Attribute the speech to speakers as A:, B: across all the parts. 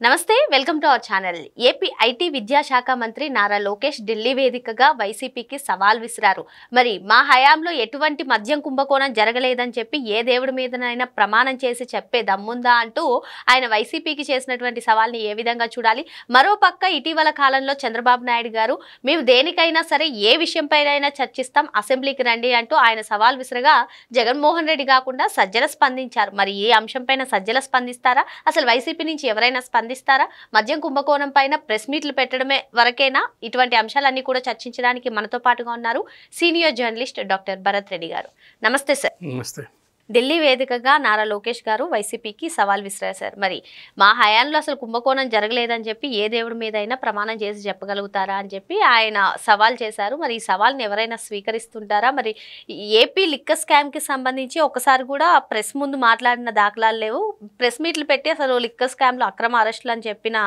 A: నమస్తే welcome to our channel. AP IT విద్యాశాఖ మంత్రి నారా లోకేష్ ఢిల్లీ వేదికగా వైసీపీకి సవాల్ విసిరారు. మరి మా హయాంలో ఎటువంటి మద్యం కుంభకోణం జరగలేదని చెప్పి ఏ దేవుడి మీదనైనా ప్రమాణం చేసి చెప్పే దమ్ముందా అంటూ ఆయన వైసీపీకి చేసినటువంటి సవాల్ని ఏ విధంగా చూడాలి? మరోపక్క ఇటీవల కాలంలో చంద్రబాబు నాయుడు గారు మేము దేనికైనా సరే ఏ విషయంపైనైనా చర్చిస్తాం, అసెంబ్లీకి రండి అంటూ ఆయన సవాల్ విసిరగా జగన్మోహన్ రెడ్డి కాకుండా సజ్జల స్పందించారు. మరి ఈ అంశంపైన సజ్జల స్పందిస్తారా? అసలు వైసీపీ నుంచి ఎవరైనా స్పందిస్తారా? మద్యం కుంభకోణం పైన ప్రెస్ మీట్లు పెట్టడమే వరకేనా? ఇటువంటి అంశాలన్నీ కూడా చర్చించడానికి మనతో పాటుగా ఉన్నారు senior journalist doctor Bharat Reddy గారు. నమస్తే సార్.
B: నమస్తే.
A: ఢిల్లీ వేదికగా నారా లోకేష్ గారు వైసీపీకి సవాల్ విసిరారు. మరి మా హయాంలో అసలు కుంభకోణం జరగలేదని చెప్పి ఏ దేవుడి మీద అయినా ప్రమాణం చేసి చెప్పగలుగుతారా అని చెప్పి ఆయన సవాల్ చేశారు. మరి ఈ సవాల్ని ఎవరైనా స్వీకరిస్తుంటారా? మరి ఏపీ లిక్కర్ స్కామ్కి సంబంధించి ఒకసారి కూడా ప్రెస్ ముందు మాట్లాడిన దాఖలాలు లేవు. ప్రెస్ మీట్లు పెట్టి అసలు లిక్కర్ స్కామ్లో అక్రమ అరెస్టులు అని చెప్పిన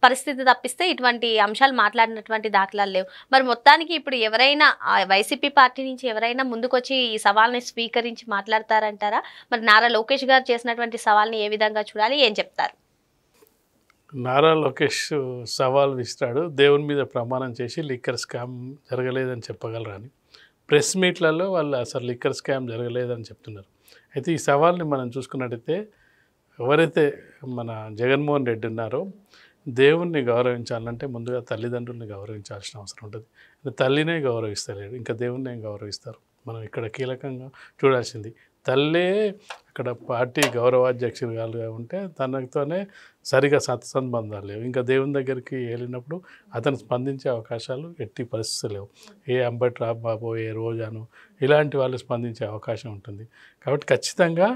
A: పరిస్థితి తప్పిస్తే ఇటువంటి అంశాలు మాట్లాడినటువంటి దాఖలాలు లేవు. మరి మొత్తానికి ఇప్పుడు ఎవరైనా వైసీపీ పార్టీ నుంచి ఎవరైనా ముందుకొచ్చి ఈ సవాల్ని స్వీకరించి మాట్లాడతారంటారా? మరి నారా లోకేష్ గారు చేసినటువంటి సవాల్ని ఏ విధంగా చూడాలి, ఏం చెప్తారు?
B: నారా లోకేష్ సవాల్ విసిరాడు. దేవుని మీద ప్రమాణం చేసి లిక్కర్ స్కామ్ జరగలేదని చెప్పగలరా అని. ప్రెస్ మీట్లలో వాళ్ళు అసలు లిక్కర్ స్కామ్ జరగలేదని చెప్తున్నారు. అయితే ఈ సవాల్ని మనం చూసుకున్నట్టయితే ఎవరైతే మన జగన్మోహన్ రెడ్డి ఉన్నారో దేవుణ్ణి గౌరవించాలంటే ముందుగా తల్లిదండ్రుల్ని గౌరవించాల్సిన అవసరం ఉంటుంది. తల్లినే గౌరవిస్తలేడు, ఇంకా దేవుణ్ణి ఏం గౌరవిస్తారు? మనం ఇక్కడ కీలకంగా చూడాల్సింది తల్లే అక్కడ పార్టీ గౌరవాధ్యక్షులుగా ఉంటే తనతోనే సరిగా సత్సంబంధాలు లేవు. ఇంకా దేవుని దగ్గరికి వెళ్ళినప్పుడు అతను స్పందించే అవకాశాలు ఎట్టి పరిస్థితులు లేవు. ఏ అంబటి రాంబాబు, ఏ రోజాను ఇలాంటి వాళ్ళు స్పందించే అవకాశం ఉంటుంది. కాబట్టి ఖచ్చితంగా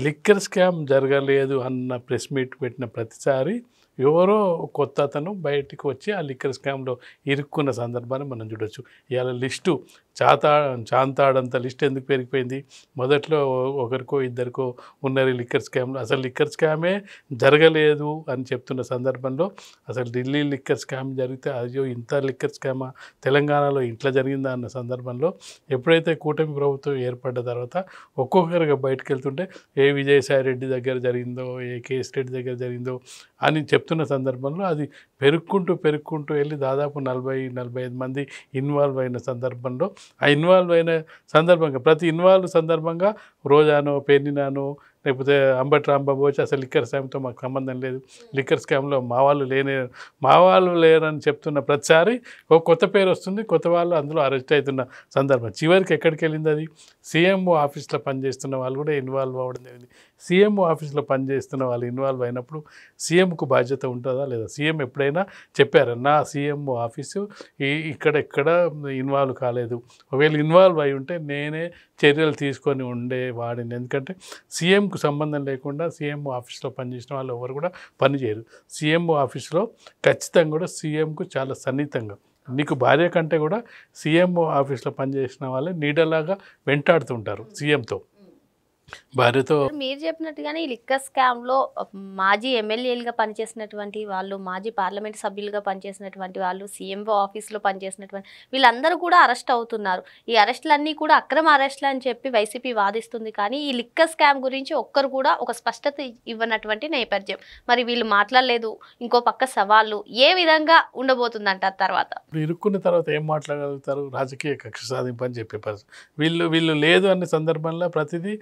B: లిక్కర్ స్కామ్ జరగలేదు అన్న ప్రెస్ మీట్ పెట్టిన ప్రతిసారి ఎవరో కొత్త అతను బయటికి వచ్చి ఆ లిక్కర్ స్కామ్లో ఇరుక్కున్న సందర్భాన్ని మనం చూడొచ్చు. ఇవాళ లిస్టు చాంతాడంత లిస్ట్ ఎందుకు పెరిగిపోయింది? మొదట్లో ఒకరికో ఇద్దరికో ఉన్నది లిక్కర్ స్కామ్లో. అసలు లిక్కర్ స్కామే జరగలేదు అని చెప్తున్న సందర్భంలో అసలు ఢిల్లీ లిక్కర్ స్కామ్ జరిగితే అయ్యో ఇంత లిక్కర్ స్కామా తెలంగాణలో ఇంట్లో జరిగిందా అన్న సందర్భంలో ఎప్పుడైతే కూటమి ప్రభుత్వం ఏర్పడ్డ తర్వాత ఒక్కొక్కరుగా బయటకు వెళ్తుంటే ఏ విజయసాయి రెడ్డి దగ్గర జరిగిందో, ఏ కేఎస్ రెడ్డి దగ్గర జరిగిందో అని చెప్తున్న సందర్భంలో అది పెరుక్కుంటూ వెళ్ళి దాదాపు 40-45 మంది ఇన్వాల్వ్ అయిన సందర్భంలో ఆ ఇన్వాల్వ్ అయిన సందర్భంగా ప్రతి ఇన్వాల్వ్ సందర్భంగా రోజానో, పెన్నినానో లేకపోతే అంబటి రాంబాబు వచ్చి అసలు లిక్కర్ స్కామ్తో మాకు సంబంధం లేదు, లిక్కర్ స్కామ్లో మా వాళ్ళు లేరని చెప్తున్న ప్రతిసారి ఒక కొత్త పేరు వస్తుంది, కొత్త వాళ్ళు అందులో అరెస్ట్ అవుతున్న సందర్భం. చివరికి ఎక్కడికి వెళ్ళింది? అది సీఎంఓ ఆఫీస్లో పనిచేస్తున్న వాళ్ళు కూడా ఇన్వాల్వ్ అవ్వడం జరిగింది. సీఎంఓ ఆఫీస్లో పనిచేస్తున్న వాళ్ళు ఇన్వాల్వ్ అయినప్పుడు సీఎంకు బాధ్యత ఉంటుందా లేదా? సీఎం ఎప్పుడైనా చెప్పారు నా సీఎంఓ ఆఫీసు ఇక్కడ ఇన్వాల్వ్ కాలేదు, ఒకవేళ ఇన్వాల్వ్ అయి ఉంటే నేనే చర్యలు తీసుకొని ఉండేవాడిని. ఎందుకంటే సీఎంకు సంబంధం లేకుండా సీఎంఓ ఆఫీస్లో పనిచేసిన వాళ్ళు ఎవరు కూడా పనిచేయరు. సీఎంఓ ఆఫీస్లో ఖచ్చితంగా కూడా సీఎంకు చాలా సన్నిహితంగా, నీకు భార్య కంటే కూడా సీఎంఓ ఆఫీస్లో పనిచేసిన వాళ్ళే నీడలాగా వెంటాడుతుంటారు సీఎంతో. భార్యతో
A: మీరు చెప్పినట్టుగానే ఈ లిక్కర్ స్కామ్లో మాజీ ఎమ్మెల్యేలుగా పనిచేసినటువంటి వాళ్ళు, మాజీ పార్లమెంట్ సభ్యులుగా పనిచేసినటువంటి వాళ్ళు, సీఎంఓ ఆఫీస్లో పనిచేసినటువంటి వీళ్ళందరూ కూడా అరెస్ట్ అవుతున్నారు. ఈ అరెస్టులన్నీ కూడా అక్రమ అరెస్టులు అని చెప్పి వైసీపీ వాదిస్తుంది. కానీ ఈ లిక్కర్ స్కామ్ గురించి ఒక్కరు కూడా ఒక స్పష్టత ఇవ్వనటువంటి నేపథ్యం. మరి వీళ్ళు మాట్లాడలేదు, ఇంకో పక్క సవాళ్ళు ఏ విధంగా ఉండబోతుందంటారు? తర్వాత
B: ఇరుక్కున్న తర్వాత ఏం మాట్లాడగలుగుతారు? రాజకీయ కక్ష సాధింపు అని చెప్పే పరిస్థితి. వీళ్ళు లేదు అనే సందర్భంలో ప్రతిదీ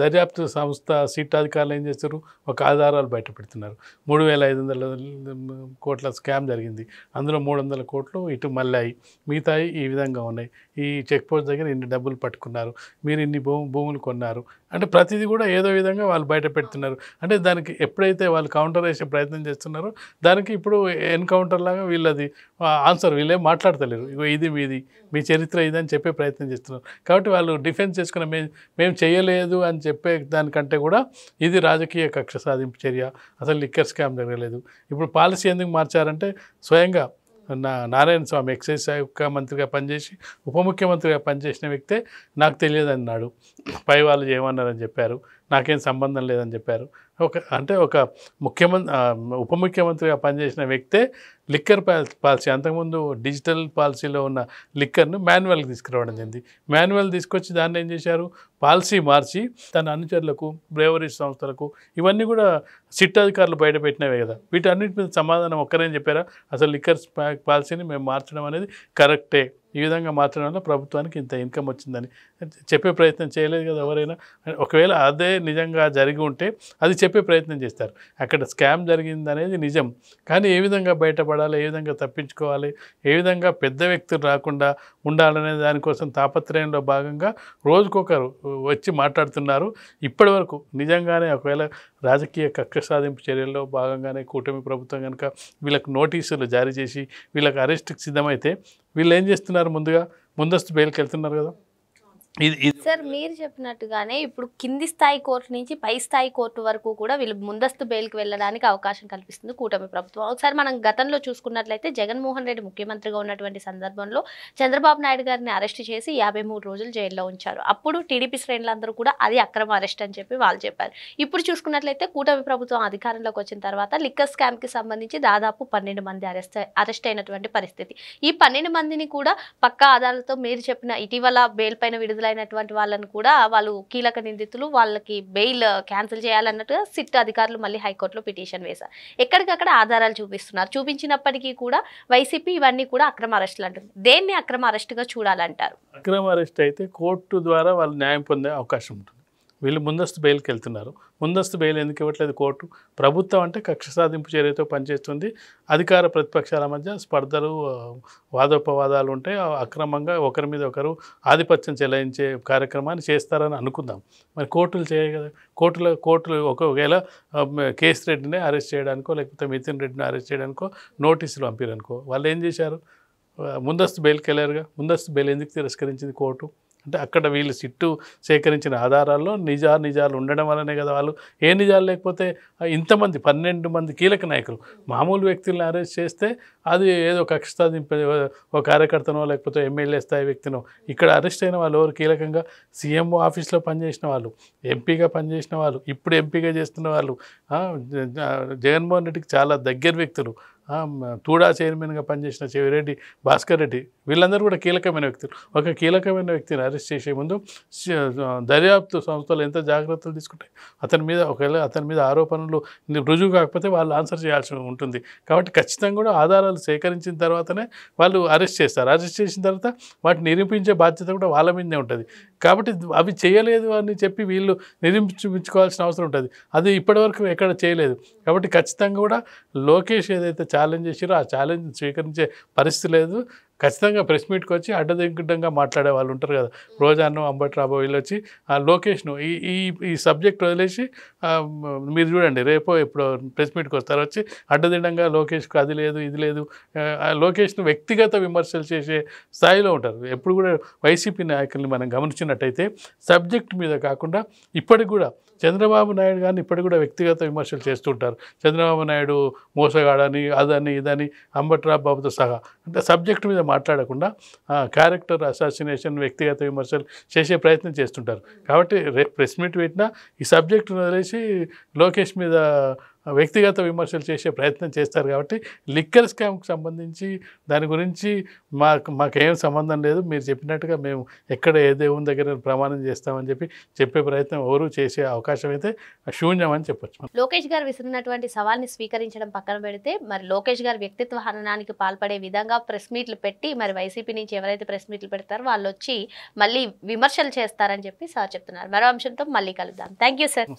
B: దర్యాప్తు సంస్థ సిట్ అధికారులు ఏం చేస్తారు? ఒక ఆధారాలు బయట పెడుతున్నారు. 3,500 కోట్ల స్కామ్ జరిగింది, అందులో 300 కోట్లు ఇటు మళ్ళీ మిగతాయి ఈ విధంగా ఉన్నాయి, ఈ చెక్ పోస్ట్ దగ్గర ఇన్ని డబ్బులు పట్టుకున్నారు, మీరు ఇన్ని భూములు కొన్నారు అంటే ప్రతిదీ కూడా ఏదో విధంగా వాళ్ళు బయట పెడుతున్నారు. అంటే దానికి ఎప్పుడైతే వాళ్ళు కౌంటర్ వేసే ప్రయత్నం చేస్తున్నారో దానికి ఇప్పుడు ఎన్కౌంటర్ లాగా వీళ్ళది ఆన్సర్ వీళ్ళేం మాట్లాడతలేరు. ఇగో ఇది మీది, మీ చరిత్ర ఇదని చెప్పే ప్రయత్నం చేస్తున్నారు. కాబట్టి వాళ్ళు డిఫెన్స్ చేసుకున్న మేము చేయలేదు అని చెప్పే దానికంటే కూడా ఇది రాజకీయ కక్ష సాధింపు చర్య, అసలు లిక్కర్ స్కామ్ జరగలేదు. ఇప్పుడు పాలసీ ఎందుకు మార్చారంటే స్వయంగా నారాయణ స్వామి ఎక్సైజ్ శాఖ మంత్రిగా పనిచేసి ఉప ముఖ్యమంత్రిగా పనిచేసిన వ్యక్తే నాకు తెలియదు అన్నాడు. పై వాళ్ళు ఏమన్నారని చెప్పారు. నాకేం సంబంధం లేదని చెప్పారు. ఒక ఉప ముఖ్యమంత్రిగా పనిచేసిన వ్యక్తే లిక్కర్ పాలసీ అంతకుముందు డిజిటల్ పాలసీలో ఉన్న లిక్కర్ను మాన్యువల్కి తీసుకురావడం జరిగింది. మాన్యువల్ తీసుకొచ్చి దాన్ని ఏం చేశారు, పాలసీ మార్చి తన అనుచరులకు, బ్రేవరీస్ సంస్థలకు ఇవన్నీ కూడా సిట్ అధికారులు బయటపెట్టినవే కదా. వీటన్నిటి మీద సమాధానం ఒక్కరేం చెప్పారా, అసలు లిక్కర్ పాలసీని మేము మార్చడం అనేది కరెక్టే, ఈ విధంగా మార్చడం వల్ల ప్రభుత్వానికి ఇంత ఇన్కమ్ వచ్చిందని చెప్పే ప్రయత్నం చేయలేదు కదా ఎవరైనా. ఒకవేళ అదే నిజంగా జరిగి ఉంటే అది చెప్పే ప్రయత్నం చేస్తారు. అక్కడ స్కామ్ జరిగింది అనేది నిజం, కానీ ఏ విధంగా బయటపడాలి, ఏ విధంగా తప్పించుకోవాలి, ఏ విధంగా పెద్ద వ్యక్తులు రాకుండా ఉండాలనే దానికోసం తాపత్రయంలో భాగంగా రోజుకొకరు వచ్చి మాట్లాడుతున్నారు. ఇప్పటి వరకు నిజంగానే ఒకవేళ రాజకీయ కక్ష సాధింపు చర్యల్లో భాగంగానే కూటమి ప్రభుత్వం కనుక వీళ్ళకు నోటీసులు జారీ చేసి వీళ్ళకి అరెస్ట్కి సిద్ధమైతే వీళ్ళు ఏం చేస్తున్నారు, ముందస్తు బెయిల్కి వెళ్తున్నారు కదా.
A: సార్ మీరు చెప్పినట్టుగానే ఇప్పుడు కింది స్థాయి కోర్టు నుంచి పై స్థాయి కోర్టు వరకు కూడా వీళ్ళు ముందస్తు బెయిల్కి వెళ్ళడానికి అవకాశం కల్పిస్తుంది కూటమి ప్రభుత్వం. ఒకసారి మనం గతంలో చూసుకున్నట్లయితే జగన్మోహన్ రెడ్డి ముఖ్యమంత్రిగా ఉన్నటువంటి సందర్భంలో చంద్రబాబు నాయుడు గారిని అరెస్ట్ చేసి 53 రోజులు జైల్లో ఉంచారు. అప్పుడు టీడీపీ శ్రేణులందరూ కూడా అది అక్రమ అరెస్ట్ అని చెప్పి వాళ్ళు చెప్పారు. ఇప్పుడు చూసుకున్నట్లయితే కూటమి ప్రభుత్వం అధికారంలోకి వచ్చిన తర్వాత లిక్కర్ స్కామ్కి సంబంధించి దాదాపు 12 మంది అరెస్ట్ అయినటువంటి పరిస్థితి. ఈ 12 మందిని కూడా పక్కా ఆధారాలతో మీరు చెప్పిన ఇటీవల బెయిల్ పైన విడుదలైనటువంటి వాళ్ళని కూడా వాళ్ళు కీలక నిందితులు, వాళ్ళకి బెయిల్ క్యాన్సిల్ చేయాలన్నట్టుగా సిట్ అధికారులు మళ్ళీ హైకోర్టులో పిటిషన్ వేశారు. ఎక్కడికక్కడ ఆధారాలు చూపించినప్పటికీ కూడా వైసీపీ ఇవన్నీ కూడా అక్రమ అరెస్టులు అంటుంది. దేన్ని అక్రమ అరెస్టుగా చూడాలంటారు?
B: అక్రమ అరెస్ట్ అయితే కోర్టు ద్వారా వాళ్ళు న్యాయం పొందే అవకాశం ఉంటుంది. వీళ్ళు ముందస్తు బెయిల్కి వెళ్తున్నారు. ముందస్తు బెయిల్ ఎందుకు ఇవ్వట్లేదు కోర్టు? ప్రభుత్వం అంటే కక్ష సాధింపు చర్యతో పనిచేస్తుంది. అధికార ప్రతిపక్షాల మధ్య స్పర్ధలు, వాదోపవాదాలు ఉంటే అక్రమంగా ఒకరి మీద ఒకరు ఆధిపత్యం చెలాయించే కార్యక్రమాన్ని చేస్తారని అనుకుందాం. మరి కోర్టులు చేయవు కదా. కోర్టులు ఒకవేళ కేసు రెడ్డిని అరెస్ట్ చేయడానికో లేకపోతే మితిన్ రెడ్డిని అరెస్ట్ చేయడానికో నోటీసులు పంపిరనుకో, వాళ్ళు ఏం చేశారు, ముందస్తు బెయిల్కి వెళ్ళారుగా. ముందస్తు బెయిల్ ఎందుకు తిరస్కరించింది కోర్టు? అంటే అక్కడ వీళ్ళు సిట్టు సేకరించిన ఆధారాల్లో నిజాలు ఉండడం వల్లనే కదా. వాళ్ళు ఏ నిజాలు లేకపోతే ఇంతమంది 12 మంది కీలక నాయకులు మామూలు వ్యక్తులను అరెస్ట్ చేస్తే అది ఏదో కక్ష సాధింపు ఒక కార్యకర్తనో లేకపోతే ఎమ్మెల్యే స్థాయి వ్యక్తినో. ఇక్కడ అరెస్ట్ అయిన వాళ్ళు ఎవరు? కీలకంగా సీఎంఓ ఆఫీస్లో పనిచేసిన వాళ్ళు, ఎంపీగా పనిచేసిన వాళ్ళు, ఇప్పుడు ఎంపీగా చేస్తున్న వాళ్ళు, జగన్మోహన్ రెడ్డికి చాలా దగ్గర వ్యక్తులు, తూడా చైర్మన్గా పనిచేసిన చెవిరెడ్డి భాస్కర్ రెడ్డి, వీళ్ళందరూ కూడా కీలకమైన వ్యక్తులు. ఒక కీలకమైన వ్యక్తిని అరెస్ట్ చేసే ముందు దర్యాప్తు సంస్థలు ఎంత జాగ్రత్తలు తీసుకుంటాయి. ఒకవేళ అతని మీద ఆరోపణలు రుజువు కాకపోతే వాళ్ళు ఆన్సర్ చేయాల్సి ఉంటుంది. కాబట్టి ఖచ్చితంగా కూడా ఆధారాలు సేకరించిన తర్వాతనే వాళ్ళు అరెస్ట్ చేస్తారు. అరెస్ట్ చేసిన తర్వాత వాటిని నిరూపించే బాధ్యత కూడా వాళ్ళ మీదే ఉంటుంది. కాబట్టి అవి చేయలేదు అని చెప్పి వీళ్ళు నిరూపించుకోవాల్సిన అవసరం ఉంటుంది. అది ఇప్పటివరకు ఎక్కడ చేయలేదు. కాబట్టి ఖచ్చితంగా కూడా లోకేష్ ఏదైతే ఛాలెంజ్ చేసారో ఆ ఛాలెంజ్ స్వీకరించే పరిస్థితి లేదు. ఖచ్చితంగా ప్రెస్ మీట్కి వచ్చి అడ్డదిడ్డంగా మాట్లాడే వాళ్ళు ఉంటారు కదా, రోజాను, అంబటి రాబో, వీళ్ళు వచ్చి ఆ లోకేష్ను ఈ సబ్జెక్ట్ వదిలేసి మీరు చూడండి రేపో ఇప్పుడు ప్రెస్ మీట్కి వస్తారు, వచ్చి అడ్డదిడ్డంగా లోకేష్కు అది లేదు ఇది లేదు, లోకేష్ను వ్యక్తిగత విమర్శలు చేసే స్థాయిలో ఉంటారు. ఎప్పుడు కూడా వైసీపీ నాయకుల్ని మనం గమనించినట్టయితే సబ్జెక్ట్ మీద కాకుండా ఇప్పటికి కూడా చంద్రబాబు నాయుడు గారిని ఇప్పటికి కూడా వ్యక్తిగత విమర్శలు చేస్తుంటారు. చంద్రబాబు నాయుడు మోసగాడని, అదని ఇదని, అంబటి రాంబాబుతో సహా. అంటే సబ్జెక్ట్ మీద మాట్లాడకుండా క్యారెక్టర్ అసాసినేషన్, వ్యక్తిగత విమర్శలు చేసే ప్రయత్నం చేస్తుంటారు. కాబట్టి రేపు ప్రెస్ మీట్ పెట్టినా ఈ సబ్జెక్టును వదిలేసి లోకేష్ మీద వ్యక్తిగత విమర్శలు చేసే ప్రయత్నం చేస్తారు. కాబట్టి లిక్కర్ స్కామ్కి సంబంధించి దాని గురించి మాకేం సంబంధం లేదు, మీరు చెప్పినట్టుగా మేము ఎక్కడ ఏ దేవుని దగ్గర ప్రమాణం చేస్తామని చెప్పే ప్రయత్నం ఎవరు చేసే అవకాశం అయితే శూన్యమని చెప్పొచ్చు.
A: లోకేష్ గారు విసిరినటువంటి సవాల్ని స్వీకరించడం పక్కన పెడితే మరి లోకేష్ గారు వ్యక్తిత్వ హననానికి పాల్పడే విధంగా ప్రెస్ మీట్లు పెట్టి మరి వైసీపీ నుంచి ఎవరైతే ప్రెస్ మీట్లు పెడతారో వాళ్ళు వచ్చి మళ్ళీ విమర్శలు చేస్తారని చెప్పి సార్ చెప్తున్నారు. మరో అంశంతో మళ్ళీ కలుద్దాం. Thank you sir.